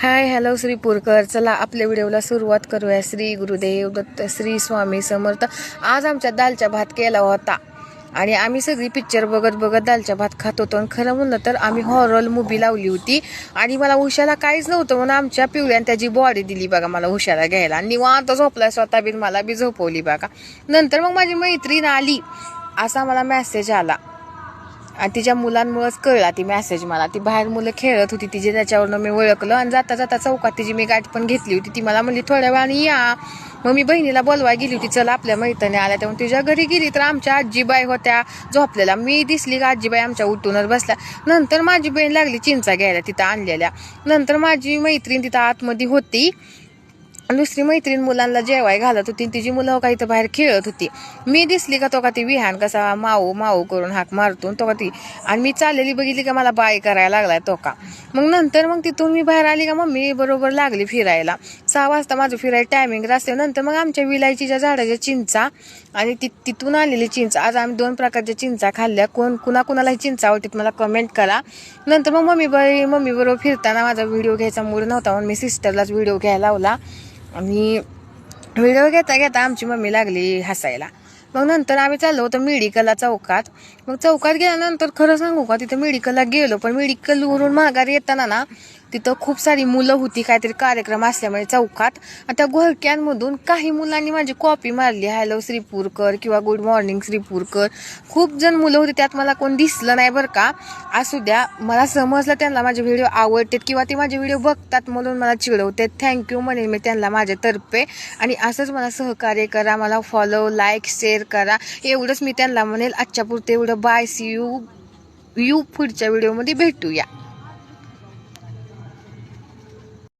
Hi hello श्रीपूरकर. चला आपल्या व्हिडिओला सुरुवात करूया. श्री गुरुदेव दत्त, श्री स्वामी समर्थ. आज आमच्या दालचा भात केला होता आणि आम्ही सगळी पिक्चर बघत बघत दालचा भात खात होतो. आणि खरं म्हणलं तर आम्ही हॉरर मूवी लावली होती आणि मला उशाला काहीच नव्हतं म्हणून आमच्या पिवळ्याने त्याची बॉडी दिली बघा मला उशाला घ्यायला. निवांत झोपला स्वतः बिन मला बी झोपवली बघा. नंतर मग माझी मैत्रीण आली असा मला मेसेज आला आणि तिच्या मुलांमुळेच कळला ती मेसेज मला. ती बाहेर मुलं खेळत होती तिचे, त्याच्यावरनं मी ओळखलं आणि जाता जाता चौकात तिची मी गाठ पण घेतली होती. ती मला म्हणली थोड्या वेळाने या. मग मी बहिणीला बोलवाय गेली होती, चला आपल्या मैत्रिणी आल्या. तेव्हा तिच्या घरी गेली तर आमच्या आजीबाई होत्या झोपलेल्या. मी दिसली का आजीबाई आमच्या उठूनच बसल्या. नंतर माझी बहीण लागली चिंचा घ्यायला तिथं आणलेल्या. नंतर माझी मैत्रीण तिथं आतमध्ये होती, दुसरी मैत्रीण मुलांना जेवाय घालत होती. तिची मुलं काही तर बाहेर खेळत होती. मी दिसली का तो का ती विहान कसा माऊ माऊ करून हाक मारतो तो का ती, आणि मी चाललेली बघितली का मला बाय करायला लागलाय तो का. मग तिथून मी बाहेर आली का मम्मी बरोबर लागली फिरायला. 6 वाजता माझं फिरायला टायमिंग असते. नंतर मग आमच्या विलायचीच्या झाडाच्या चिंचा आणि तिथून आलेली चिंच. आज आम्ही 2 प्रकारच्या चिंचा खाल्ल्या. कुणाकुणालाही चिंचा आवडतात मला कमेंट करा. नंतर मग मम्मी बरोबर फिरताना माझा व्हिडिओ घ्यायचा मूड नव्हता म्हणून मी सिस्टरलाच व्हिडिओ घ्यायला लावला आणि व्हिडिओ घेता घेता आमची मम्मी लागली हसायला. मग नंतर आम्ही चाललो होतो मेडिकलला चौकात. मग चौकात गेल्यानंतर खरं सांगू का तिथं मेडिकलला गेलो, पण मेडिकलवरून माघारी येताना ना तिथं खूप सारी मुलं होती, काहीतरी कार्यक्रम असल्यामुळे चौकात. आणि त्या घोळक्यांमधून काही मुलांनी माझी कॉपी मारली, हॅलो श्रीपूरकर किंवा गुड मॉर्निंग श्रीपूरकर. खूप जण मुलं होती, त्यात मला कोण दिसलं नाही बरं का. असू द्या, मला समजलं त्यांना माझे व्हिडिओ आवडतात किंवा ते माझे व्हिडिओ बघतात म्हणून मला चिडवते. थँक्यू म्हणेल मी त्यांना माझ्यातर्फे. आणि असंच मला सहकार्य करा, मला फॉलो लाईक शेअर करा, एवढंच मी त्यांना म्हणेल. आजच्या पुरते एवढं. बाय, सी यू पुढच्या व्हिडिओमध्ये भेटूया.